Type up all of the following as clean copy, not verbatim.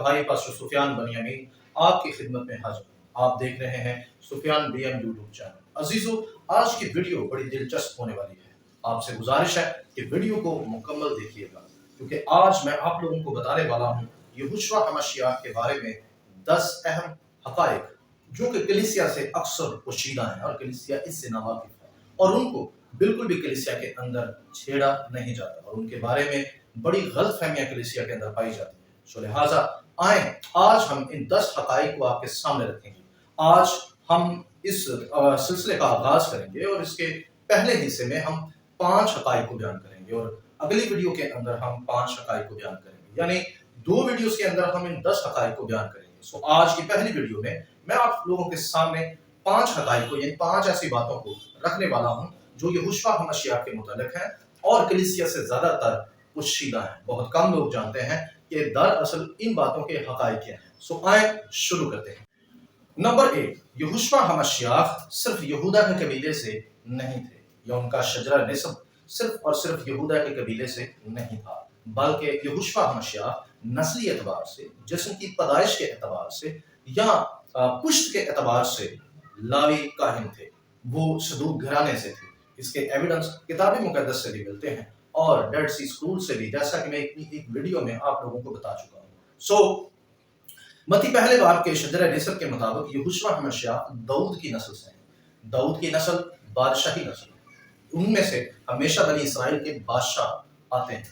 بھائی پاسٹر سفیان بنیامین آپ کی خدمت میں حاضر ہوں۔ آپ دیکھ رہے ہیں سفیان بی ایم یوٹیوب چینل۔ عزیزو، آج کی ویڈیو بڑی دلچسپ ہونے والی ہے۔ آپ سے گزارش ہے کہ ویڈیو کو مکمل دیکھیے گا، کیونکہ آج میں آپ لوگوں کو بتانے والا ہوں یہوشوا ہمشیاہ کے بارے میں 10 اہم حقائق جو کہ کلیسیا سے اکثر پوشیدہ ہیں اور کلیسیا اس سے ناواقف ہے، اور ان کو بالکل بھی کلیسیا کے اندر چھیڑا نہیں جاتا، اور ان کے بارے میں بڑی غلط فہمیاں کلیسیا کے اندر پائی جاتی ہیں۔ سو لہٰذا آئیں آج ہم ان 10 حقائق کو آپ کے سامنے رکھیں گے۔ آج ہم اس سلسلے کا آغاز کریں گے اور اس کے پہلے حصے میں ہم 5 حقائق کو بیان کریں گے، اور اگلی ویڈیو کے اندر ہم 5 حقائق کو بیان کریں گے، یعنی 2 ویڈیوز کے اندر ہم ان 10 حقائق کو بیان کریں گے۔ سو آج کی پہلی ویڈیو میں آپ لوگوں کے سامنے 5 حقائق کو، یعنی 5 ایسی باتوں کو رکھنے والا ہوں جو یہوشوا ہمشیاہ کے متعلق ہیں اور کلیسیا سے زیادہ تر پوشیدہ ہیں۔ بہت کم لوگ جانتے ہیں کہ دراصل ان باتوں کے حقائق کیا ہیں۔ سو آئیں شروع کرتے ہیں۔ نمبر 1، یہوشوا ہمشیاہ صرف یہودا کے قبیلے سے نہیں تھے، یا ان کا شجرہ نسب صرف اور صرف یہودا کے قبیلے سے نہیں تھا، بلکہ یہوشوا ہمشیاہ نسلی اعتبار سے، جسم کی پیدائش کے اعتبار سے، یا پشت کے اعتبار سے لاوی کاہن تھے۔ وہ صدوق گھرانے سے تھے۔ اس کے ایویڈنس کتاب مقدس سے بھی ملتے ہیں اور ڈیڈ سی اسکرول سے بھی، جیسا کہ میں ایک ویڈیو میں آپ لوگوں کو بتا چکا ہوں۔ سو متی پہلے باب کے شجرہ نسب کے مطابق یہوشوا ہمشیاہ داؤد کی نسل سے ہیں۔ داؤد کی نسل بادشاہی نسل ہے۔ ان میں سے ہمیشہ بنی اسرائیل کے بادشاہ آتے ہیں۔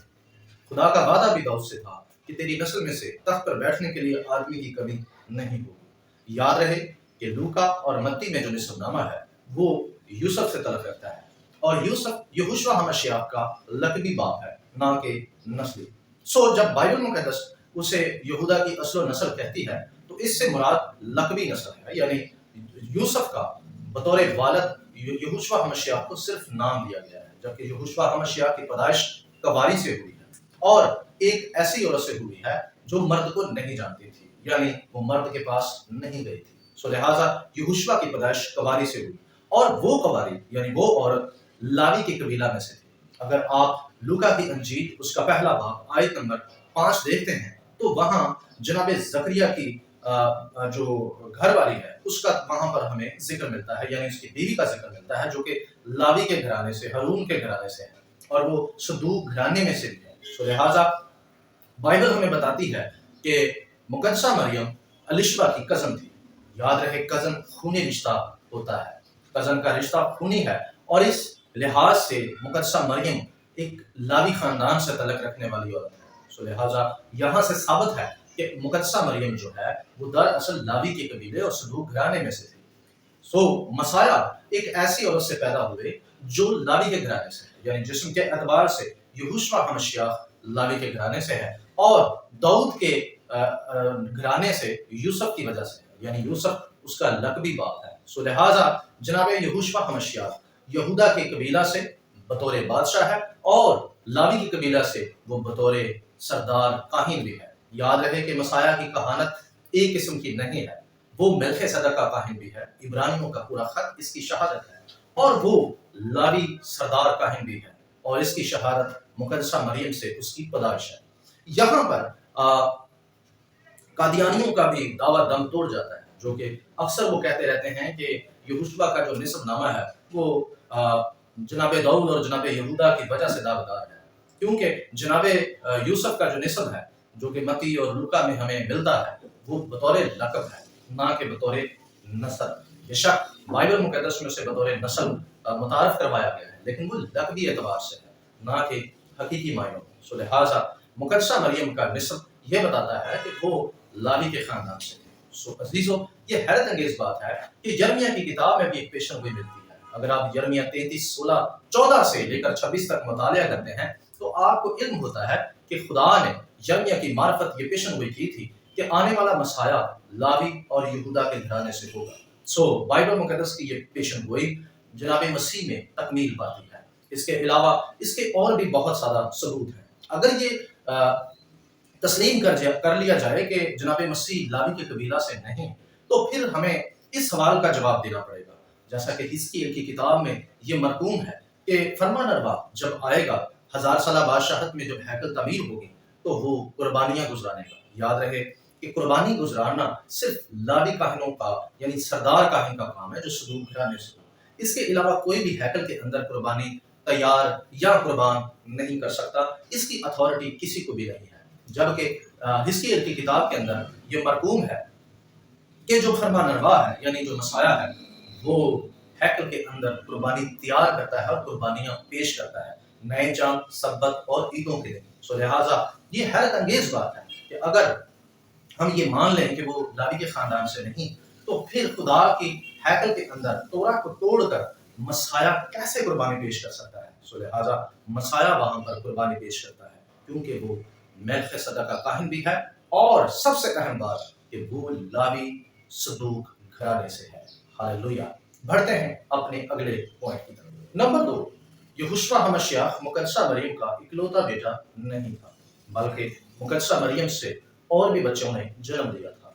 خدا کا وعدہ بھی داؤد سے تھا کہ تیری نسل میں سے تخت پر بیٹھنے کے لیے آدمی کی کمی نہیں ہوگی۔ یاد رہے کہ لوکا اور متی میں جو نسب نامہ ہے وہ یوسف سے تعلق رکھتا ہے، اور یوسف یہوشوا ہمشیاہ کا لقبی باپ ہے، نہ کہ نسلی۔ سو جب بائبل مقدس اسے یہودا کی اصل و نسل کہتی ہے تو اس سے مراد لقبی نسل ہے، یعنی یوسف کا بطور والد یہوشوا ہمشیاہ کو صرف نام دیا گیا ہے، جبکہ یہوشوا ہمشیاہ کی پیدائش کواری سے ہوئی ہے اور ایک ایسی عورت سے ہوئی ہے جو مرد کو نہیں جانتی تھی، یعنی وہ مرد کے پاس نہیں گئی تھی۔ سو لہٰذا یہوشوا کی پیدائش کواری سے ہوئی، اور وہ کواری یعنی وہ عورت لاوی کے قبیلہ میں سے تھی۔ اگر آپ لوکا کی انجیل اس کا پہلا باب آیت نمبر 5 دیکھتے ہیں تو وہاں جناب زکریا کی جو گھر والی ہے اس کا وہاں پر ہمیں ذکر ملتا ہے، یعنی اس کی بیوی کا ذکر ملتا ہے، جو کہ لاوی کے گھرانے سے، ہارون کے گھرانے سے ہے، اور وہ صدوق گھرانے میں سے بھی ہے۔ سو لہٰذا بائبل ہمیں بتاتی ہے کہ مقدسہ مریم الشبا کی کزن تھی۔ یاد رہے کزن خونی رشتہ ہوتا ہے، کزن کا رشتہ خونی ہے، اور اس لحاظ سے مقدسہ مریم ایک لاوی خاندان سے تعلق رکھنے والی عورت ہے۔ سو لہٰذا یہاں سے ثابت ہے کہ مقدسہ مریم جو ہے وہ دراصل لاوی کے قبیلے اور صدوق گھرانے میں سے تھی۔ سو مسیح ایک ایسی عورت سے پیدا ہوئے جو لاوی کے گھرانے سے ہے، یعنی جسم کے اعتبار سے یہوشوا ہمشیاہ لاوی کے گھرانے سے ہے، اور داؤد کے گھرانے سے یوسف کی وجہ سے ہے، یعنی یوسف اس کا لقبی باپ ہے۔ سو لہٰذا جناب یہوشوا ہمشیاہ یہودا کے قبیلہ سے بطور بادشاہ ہے، اور لاوی کی قبیلہ سے وہ بطور سردار کاہن بھی ہے۔ یاد رہے کہ مسیح کی کہانت ایک قسم کی نہیں ہے، وہ ملک صدق کا کاہن بھی ہے، عبرانیوں کا پورا خط اس کی شہادت ہے، اور وہ لاوی سردار کاہن بھی ہے، اور اس کی شہادت مقدسہ مریم سے اس کی پیدائش ہے۔ یہاں پر قادیانیوں کا بھی دعویٰ دم توڑ جاتا ہے، جو کہ اکثر وہ کہتے رہتے ہیں کہ یہوشوا کا جو نسب نامہ ہے وہ جناب داؤد اور جناب یہودا کی وجہ سے دعویدار ہے، کیونکہ جناب یوسف کا جو نسب ہے جو کہ متی اور لوکا میں ہمیں ملتا ہے وہ بطور لقب ہے، نہ کہ بطور نسل۔ بے شک بائبل مقدس میں اسے بطور نسل متعارف کروایا گیا ہے، لیکن وہ لقبی اعتبار سے ہے، نہ کہ حقیقی معنوں میں۔ سو لہٰذا مقدسہ مریم کا نسب یہ بتاتا ہے کہ وہ لاوی کے خاندان سے تھے۔ سو عزیزو، یہ حیرت انگیز بات ہے کہ یرمیہ کی کتاب میں بھی ایک پیشن گوئی ملتی ہے۔ اگر آپ یرمیہ 33:16-14 سے لے کر 26 تک مطالعہ کرتے ہیں تو آپ کو علم ہوتا ہے کہ خدا نے یرمیہ کی معرفت یہ پیشن گوئی کی تھی کہ آنے والا مسیح لاوی اور یہودا کے گھرانے سے ہوگا۔ سو بائبل مقدس کی یہ پیشن گوئی جناب مسیح میں تکمیل پاتی ہے۔ اس کے علاوہ اس کے اور بھی بہت سارا ثبوت ہیں۔ اگر یہ تسلیم کر لیا جائے کہ جناب مسیح لاوی کے قبیلہ سے نہیں، تو پھر ہمیں اس سوال کا جواب دینا پڑے گا، جیسا کہ حزقیل کی کتاب میں یہ مرقوم ہے کہ فرمان روا جب آئے گا 1000 سالہ بادشاہت میں، جب ہیکل تعمیر ہوگی تو وہ قربانیاں گزرانے گا۔ یاد رہے کہ قربانی گزارنا صرف لاوی کاہنوں کا یعنی سردار کاہن کا کام ہے جو صدوق گھرانے سے ہو۔ اس کے علاوہ کوئی بھی ہیکل کے اندر قربانی تیار یا قربان نہیں کر سکتا، اس کی اتھارٹی کسی کو بھی نہیں ہے۔ جبکہ حزقیل کی کتاب کے اندر یہ مرقوم ہے کہ جو فرما نروا ہے یعنی جو مسیح ہے وہ ہیکل کے اندر قربانی تیار کرتا ہے اور قربانیاں پیش کرتا ہے نئے چاند، سبت اور عیدوں کے دن۔ سو لہٰذا یہ حیرت انگیز بات ہے کہ اگر ہم یہ مان لیں کہ وہ لاوی کے خاندان سے نہیں تو پھر خدا کی ہیکل کے اندر تورا کو توڑ کر مسیح کیسے قربانی پیش کر سکتا ہے؟ سو لہٰذا مسیح وہاں پر قربانی پیش کرتا ہے کیونکہ وہ ملکیسیدک کا کاہن بھی ہے، اور سب سے اہم بات کہ وہ لاوی صدوق گھرانے سے ہے۔ ہاللویہ۔ بڑھتے ہیں اپنے اگلے پوائنٹ کی طرف۔ نمبر 2، یہوشوا ہمشیاہ مقدسہ مریم کا اکلوتا بیٹا نہیں تھا، بلکہ مقدسہ مریم سے اور بھی بچوں نے جنم لیا تھا۔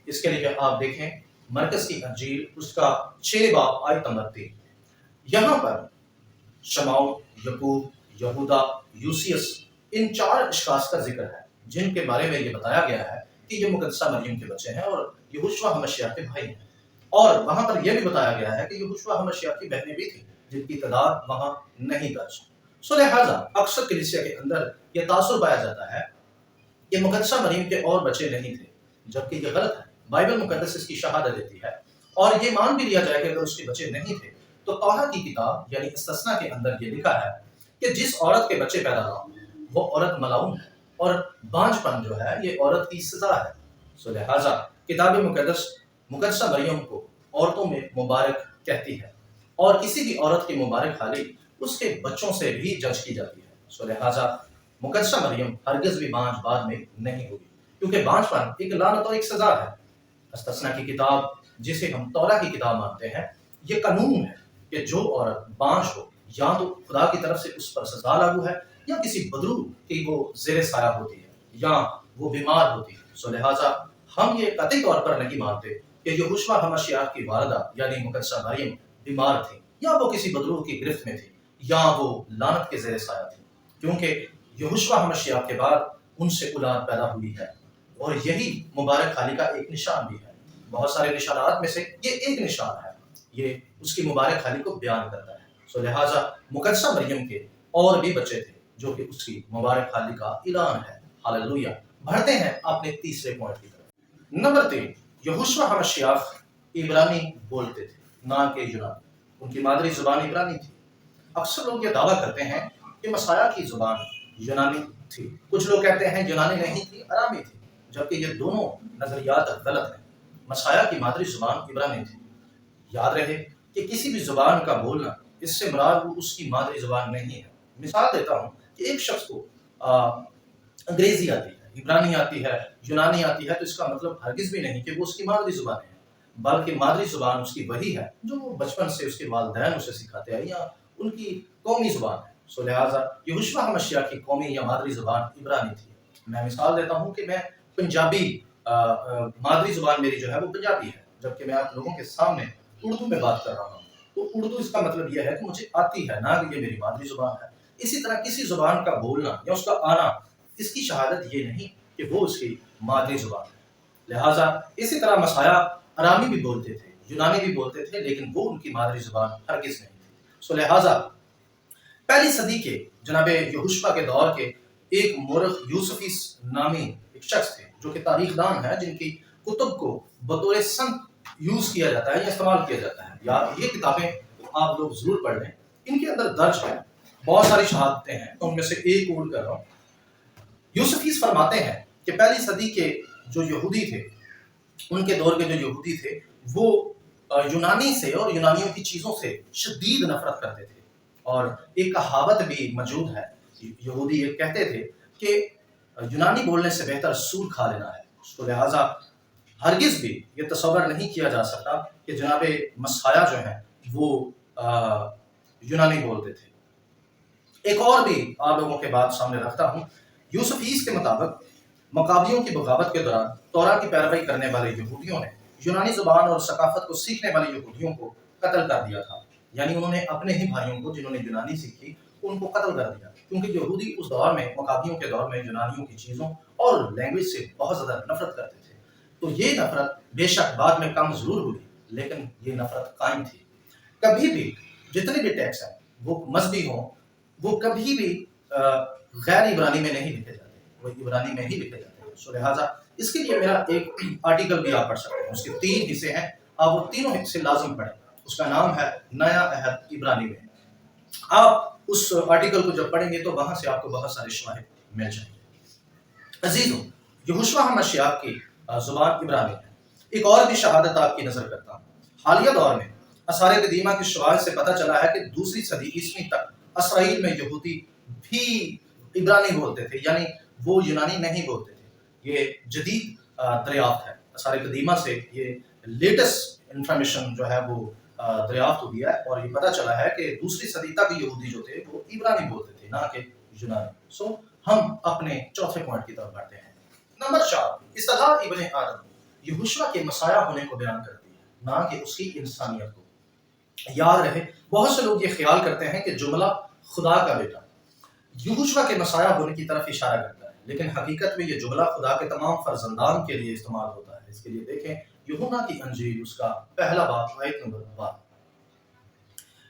اس کے لیے آپ دیکھیں مرکز کی انجیل اس کا 6 باب آیت نمبر 3۔ یہاں پر شمعون، یعقوب، یہودا، یوسیس ان 4 اشخاص کا ذکر ہے جن کے بارے میں یہ بتایا گیا ہے کہ یہ مقدسہ مریم کے بچے ہیں اور یہوشوا ہمشیاہ کے بھائی ہیں۔ اور وہاں پر یہ بھی بتایا گیا ہے کہ یہوشوا ہمشیاہ کی بہنیں بھی تھیں جن کی تعداد وہاں نہیں درج۔ سو لہٰذا اکثر کلیسیا کے اندر یہ تاثر پایا جاتا ہے کہ مقدسہ مریم کے اور بچے نہیں تھے، جبکہ یہ غلط ہے۔ بائبل مقدس اس کی شہادت دیتی ہے، اور یہ مان بھی لیا جائے کہ اگر اس کے بچے نہیں تھے تو توراہ کی کتاب یعنی استثنا کے اندر یہ لکھا ہے کہ جس عورت کے بچے پیدا نہ ہوں وہ عورت ملعون ہے، اور بانجھ پن جو ہے یہ عورت کی سزا ہے۔ سو لہٰذا کتاب مقدس مقدسہ مریم کو عورتوں میں مبارک کہتی ہے، اور کسی بھی عورت کی مبارک حالی اس کے بچوں سے بھی جج کی جاتی ہے۔ سو لہٰذا مقدسہ مریم ہرگز بھی بانجھ بعد میں نہیں ہوگی، کیونکہ بانجھ پن ایک لعنت اور ایک سزا ہے۔ استثنا کی کتاب جسے ہم توراہ کی کتاب مانتے ہیں، یہ قانون ہے کہ جو عورت بانجھ ہو یا تو خدا کی طرف سے اس پر سزا لاگو ہے، یا کسی بدرو کی وہ زیر سایہ ہوتی ہے، یا وہ بیمار ہوتی ہے۔ سو لہٰذا ہم یہ قطعی طور پر نہیں مانتے کہ یہوشوا ہمشیاہ کی والدہ یعنی مقدسہ مریم بیمار تھی، یا وہ کسی بدرو کی گرفت میں تھی، یا وہ لعنت کے زیر سایہ تھی، کیونکہ یہوشوا ہمشیاہ کے بعد ان سے اولاد پیدا ہوئی ہے، اور یہی مبارک حالی کا ایک نشان بھی ہے۔ بہت سارے نشانات میں سے یہ ایک نشان ہے، یہ اس کی مبارک حالی کو بیان کرتا ہے۔ سو لہٰذا مقدسہ مریم کے اور بھی بچے تھے جو کہ اس کی مبارک حالی کا اعلان ہے۔ ہاللویہ۔ بڑھتے ہیں اپنے تیسرے پوائنٹ کی طرف۔ نمبر 3، یہوشوا ہمشیاہ عبرانی بولتے تھے نہ کہ یونانی، ان کی مادری زبان عبرانی تھی۔ اکثر لوگ یہ دعویٰ کرتے ہیں کہ مسیح کی زبان یونانی تھی، کچھ لوگ کہتے ہیں یونانی نہیں تھی، ارامی تھی، جبکہ یہ دونوں نظریات غلط ہیں۔ مسیح کی مادری زبان عبرانی تھی۔ یاد رہے کہ کسی بھی زبان کا بولنا اس سے مراد وہ اس کی مادری زبان نہیں ہے۔ مثال دیتا ہوں کہ ایک شخص کو انگریزی آتی ہے، عبرانی آتی ہے، یونانی آتی ہے، تو اس کا مطلب ہرگز بھی نہیں کہ وہ اس کی مادری زبان ہے، بلکہ مادری زبان اس کی وہی ہے جو وہ بچپن سے اس کے والدین اسے سکھاتے ہیں، یا ان کی قومی زبان ہے۔ سو لہٰذا یہوشوا ہمشیاہ کی قومی یا مادری زبان عبرانی تھی۔ میں مثال دیتا ہوں کہ میں پنجابی مادری زبان میری جو ہے وہ پنجابی ہے، جبکہ میں آپ لوگوں کے سامنے اردو میں بات کر رہا ہوں، تو اردو اس کا مطلب یہ ہے کہ مجھے آتی ہے، نہ کہ یہ میری مادری زبان ہے۔ اسی طرح کسی زبان کا بولنا یا اس کا آنا، اس کی شہادت یہ نہیں کہ وہ اس کی مادری زبان ہے۔ لہٰذا اسی طرح مسیح ارامی بھی بولتے تھے، یونانی بھی بولتے تھے، لیکن وہ ان کی مادری زبان ہرگز نہیں تھی۔ سو لہٰذا پہلی صدی کے جناب یہوشوا کے دور کے ایک مورخ یوسفیس نامی ایک شخص تھے جو کہ تاریخ دان ہے، جن کی کتب کو بطور سنت یوز کیا جاتا ہے یا استعمال کیا جاتا ہے، یا یہ کتابیں آپ لوگ ضرور پڑھ لیں، ان کے اندر درج ہے بہت ساری شہادتیں ہیں، تو ان میں سے ایک کوٹ کر رہا ہوں۔ یوسفیس فرماتے ہیں کہ پہلی صدی کے جو یہودی تھے، ان کے دور کے جو یہودی تھے، وہ یونانی سے اور یونانیوں کی چیزوں سے شدید نفرت کرتے تھے، اور ایک کہاوت بھی موجود ہے، یہودی یہ کہتے تھے کہ یونانی بولنے سے بہتر سور کھا لینا ہے۔ تو لہٰذا ہرگز بھی یہ تصور نہیں کیا جا سکتا کہ جناب مسیح جو ہیں وہ یونانی بولتے تھے۔ ایک اور بھی آپ لوگوں کے بات سامنے رکھتا ہوں۔ یوسفیس کے مطابق مقابیوں کی بغاوت کے دوران توراہ کی پیروی کرنے والے یہودیوں نے یونانی زبان اور ثقافت کو سیکھنے والے یہودیوں کو قتل کر دیا تھا، یعنی انہوں نے اپنے ہی بھائیوں کو جنہوں نے یونانی سیکھی ان کو قتل کر دیا، کیونکہ یہودی اس دور میں مقابیوں کے دور میں یونانیوں کی چیزوں اور لینگویج سے بہت زیادہ نفرت کرتے تھے۔ تو یہ نفرت بے شک بعد میں کم ضرور ہوئی، لیکن یہ نفرت قائم تھی۔ کبھی بھی جتنے بھی ٹیکس ہیں وہ مذہبی ہوں، وہ کبھی بھی غیر عبرانی میں نہیں لکھے جاتے، وہ عبرانی میں ہی لکھے جاتے ہیں۔ سو لہٰذا اس کے لیے میرا ایک آرٹیکل بھی آپ پڑھ سکتے ہیں، اس کے 3 حصے ہیں، آپ وہ تینوں حصے لازم پڑھیں۔ اس کا نام ہے نیا عہد عبرانی میں۔ آپ اس آرٹیکل کو جب پڑھیں گے تو وہاں سے آپ کو بہت سارے شواہد مل جائیں گے۔ عزیزوں، یہوشوا ہمشیاہ کی زبان عبرانی ہے۔ ایک اور بھی شہادت آپ کی نظر کرتا ہوں۔ حالیہ دور میں آثار قدیمہ کی شواہد سے پتہ چلا ہے کہ دوسری صدی عیسوی تک اسرائیل میں یہودی بھی عبرانی بولتے تھے، یعنی وہ یونانی نہیں بولتے تھے۔ یہ جدید دریافت ہے، آثار قدیمہ سے یہ لیٹسٹ انفارمیشن جو ہے وہ دریافت ہو گیا ہے، اور یہ پتہ چلا ہے کہ دوسری صدی تک یہودی جو تھے وہ عبرانی بولتے تھے، نہ کہ یونانی۔ سو ہم اپنے چوتھے پوائنٹ کی طرف بڑھتے ہیں۔ نمبر 4، اصطلاح ابن آدم یہوشوا کے مسیح ہونے کو بیان کرتی ہے، نہ کہ اس کی انسانیت کو۔ یاد رہے، بہت سے لوگ یہ خیال کرتے ہیں کہ جملہ خدا کا بیٹا یہوشوا کے مسیح ہونے کی طرف اشارہ کرتا ہے، لیکن حقیقت میں یہ جملہ خدا کے تمام فرزندان کے لیے استعمال ہوتا ہے۔ اس کے لیے دیکھیں یوحنا کی انجیل، اس کا پہلا باب آیت نمبر 12۔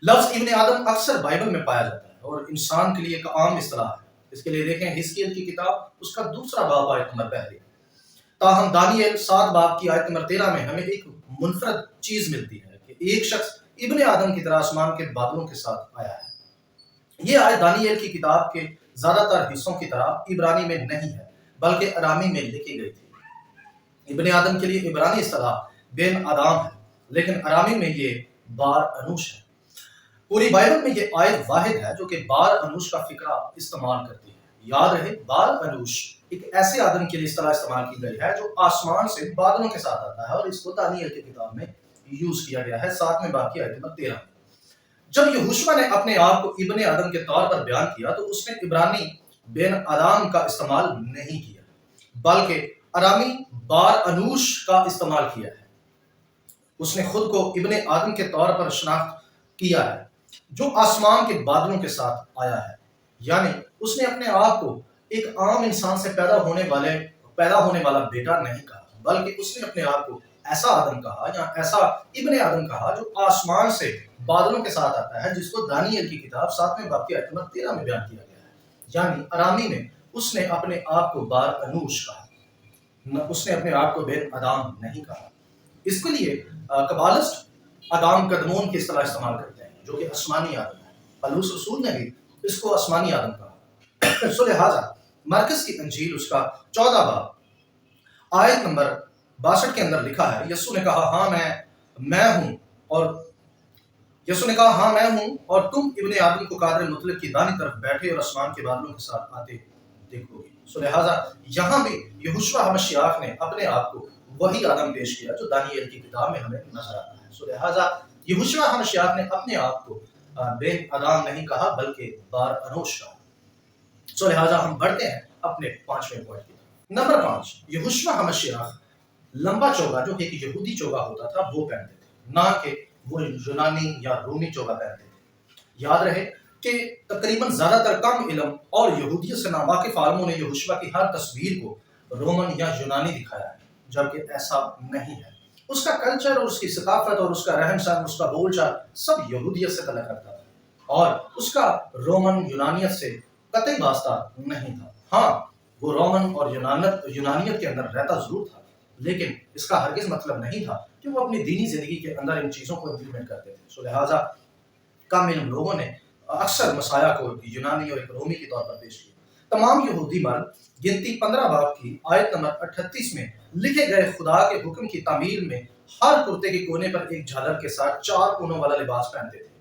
لفظ ابن آدم اکثر بائبل میں پایا جاتا ہے اور انسان کے لیے ایک عام اصطلاح ہے۔ اس کے لیے دیکھیں حزقیل کی کتاب، اس کا دوسرا باب آیت نمبر 1۔ تاہم دانیل 7 باب کی آیت نمبر 13 میں ہمیں ایک منفرد چیز ملتی ہے کہ ایک شخص ابن آدم کی طرح آسمان کے بادلوں کے ساتھ آیا ہے۔ یہ آیت دانیل کی کتاب کے زیادہ تر حصوں کی طرح عبرانی میں نہیں ہے، بلکہ ارامی میں لکھی گئی تھی۔ ابن آدم کے لیے عبرانی اصطلاح بین آدم ہے، لیکن ارامی میں یہ بار انوش ہے۔ پوری بائبل میں یہ آیت واحد ہے جو کہ بار انوش کا فکرہ استعمال کرتی ہے۔ یاد رہے، بار انوش ایک ایسے آدم کے لیے اصطلاح استعمال کی گئی ہے جو آسمان سے بادلوں کے ساتھ آتا ہے، اور اس کو دانیل کی کتاب میں یوز کیا گیا ہے 7ویں باب کی آیت نمبر 13 میں۔ جب یہوشوا نے اپنے آپ کو ابن آدم کے طور پر بیان کیا تو اس نے عبرانی بین آدم کا استعمال نہیں کیا، بلکہ ارامی بار انوش کا استعمال کیا ہے۔ اس نے خود کو ابن آدم کے طور پر شناخت کیا ہے جو آسمان کے بادلوں کے ساتھ آیا ہے، یعنی اس نے اپنے آپ کو ایک عام انسان سے پیدا ہونے والا بیٹا نہیں کہا، بلکہ اس نے اپنے آپ کو ایسا آدم کہا یا ایسا ابن آدم کہا جو آسمان سے بادلوں کے ساتھ آتا ہے، جس کو دانیل کی کتاب 7ویں باب کی آیت نمبر 13 میں بیان کیا گیا ہے۔ یعنی ارامی میں اس نے اپنے آپ کو بار انوش کہا، اس نے اپنے آپ کو بین آدم نہیں کہا۔ اس کے لیے قبالسٹ آدم قدمون کی اصطلاح استعمال کرتے ہیں جو کہ آسمانی آدم ہے۔ پولس رسول نے بھی اس کو آسمانی آدم کہا۔ سو لہٰذا مرکز کی انجیل، اس کا 14 باب آیت نمبر 62 کے اندر لکھا ہے، یسوع نے کہا ہاں میں ہوں اور تم ابن آدم کو قادر مطلق کی دانی طرف بیٹھے اور آسمان کے بادلوں کے ساتھ آتے دیکھو گے۔ سو لہٰذا یہاں بھی یہوشوا ہمشیاہ نے اپنے آپ کو وہی آدم پیش کیا جو دانیل کی کتاب میں ہمیں نظر آتا ہے۔ سو لہٰذا یہوشوا ہمشیاہ نے اپنے آپ کو بین آدم نہیں کہا بلکہ بار انوش کہا۔ سو لہٰذا ہم بڑھتے ہیں اپنے 5ویں پوائنٹ کی طرف۔ نمبر 5، یہوشوا ہمشیاہ لمبا چوگا جو کہ ایک یہودی چوگا ہوتا تھا وہ پہنتے تھے، نہ کہ وہ یونانی یا رومی چوگا پہنتے تھے۔ یاد رہے کہ تقریباً زیادہ تر کم علم اور یہودیت سے ناواقف عالموں نے یہوشوا کی ہر تصویر کو رومن یا یونانی دکھایا ہے، جبکہ ایسا نہیں ہے۔ اس کا کلچر اور اس کی ثقافت اور اس کا رہن سہن، اس کا بول چال سب یہودیت سے تعلق رکھتا تھا، اور اس کا رومن یونانیت سے قطعی واسطہ نہیں تھا۔ ہاں، وہ رومن اور یونانیت کے اندر رہتا ضرور تھا، لیکن اس کا ہرگز مطلب نہیں تھا کہ وہ اپنی دینی زندگی کے اندر ان چیزوں کو امپلیمنٹ کرتے تھے۔ سو لہٰذا کم علم لوگوں نے اکثر مسیح کو یونانی اور ایک رومی کے طور پر پیش کیا۔ تمام یہودی مرد گنتی 15 باب کی آیت نمبر 38 میں لکھے گئے خدا کے حکم کی تعمیل میں ہر کرتے کے کونے پر ایک جھالر کے ساتھ 4 کونوں والا لباس پہنتے تھے۔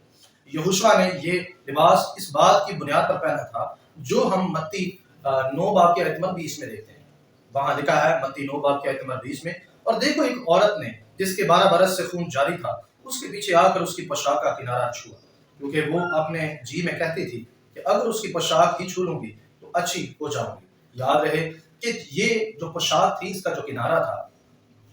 یہوشوا نے یہ لباس اس بات کی بنیاد پر پہنا تھا جو ہم متی 9 باب کی آیت نمبر 20 میں دیکھتے ہیں۔ وہاں لکھا ہے متی 9 باب کی آیت نمبر 20 میں، اور دیکھو ایک عورت نے جس کے 12 برس سے خون جاری تھا اس کے پیچھے آ کر اس کی پوشاک کا کنارہ چھوا، کیونکہ وہ اپنے جی میں کہتی تھی کہ اگر اس کی پوشاک ہی چھو لوں گی تو اچھی ہو جاؤں گی۔ یاد رہے کہ یہ جو پوشاک تھی، اس کا جو کنارہ تھا،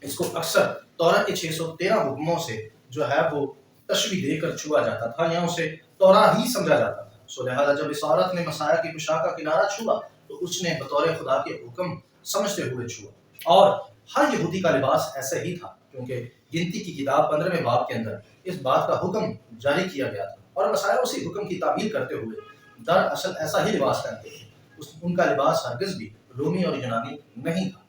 اس کو اکثر تورات کے 613 حکموں سے جو ہے وہ تشبیہ دے کر چھوا جاتا تھا یا اسے تورات ہی سمجھا جاتا تھا۔ سو لہٰذا جب اس عورت نے مسیح کی پوشاک کا کنارہ چھوا تو اس نے بطور خدا کے حکم سمجھتے ہوئے چھوا، اور ہر یہودی کا لباس ایسا ہی تھا، کیونکہ گنتی کی کتاب 15ویں باب کے اندر اس بات کا حکم جاری کیا گیا تھا، اور مسیح اسی حکم کی تعمیل کرتے ہوئے دراصل ایسا ہی لباس پہنتے تھے۔ ان کا لباس ہرگز بھی رومی اور یونانی نہیں تھا۔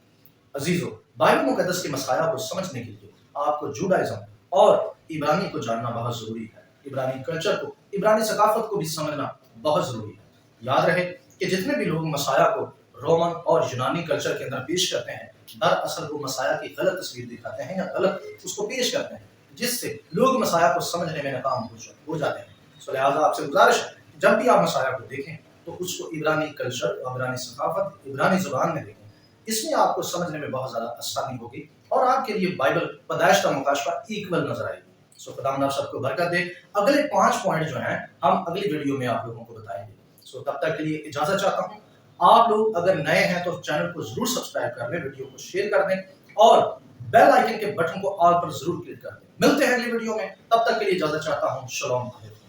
عزیزو، بائبل مقدس کے مسائل کو سمجھنے کے لیے آپ کو جوڈائزم اور عبرانی کو جاننا بہت ضروری ہے۔ عبرانی کلچر کو، عبرانی ثقافت کو بھی سمجھنا بہت ضروری ہے۔ یاد رہے کہ جتنے بھی لوگ مسیح کو رومن اور یونانی کلچر کے اندر پیش کرتے ہیں، دراصل وہ مسیح کی غلط تصویر دکھاتے ہیں یا غلط اس کو پیش کرتے ہیں، جس سے لوگ مسیح کو سمجھنے میں ناکام ہو جاتے ہیں۔ سو لہٰذا آپ سے گزارش ہے، جب بھی آپ مسیح کو دیکھیں تو اس کو عبرانی کلچر، عبرانی ثقافت، عبرانی زبان میں دیکھیں۔ اس میں آپ کو سمجھنے میں بہت زیادہ آسانی ہوگی، اور آپ کے لیے بائبل پیدائش کا مکاشفہ ایکول نظر آئے گی۔ سو خدا آپ سب کو برکت دے۔ اگلے 5 پوائنٹ جو ہیں ہم اگلی ویڈیو میں آپ لوگوں کو بتائیں گے۔ سو تب تک کے لیے اجازت چاہتا ہوں۔ آپ لوگ اگر نئے ہیں تو چینل کو ضرور سبسکرائب کر لیں، ویڈیو کو شیئر کر دیں، اور بیل آئیکن کے بٹن کو آل پر ضرور کلک کر دیں۔ ملتے ہیں اگلی ویڈیو میں، تب تک کے لیے اجازت چاہتا ہوں۔ شلوم۔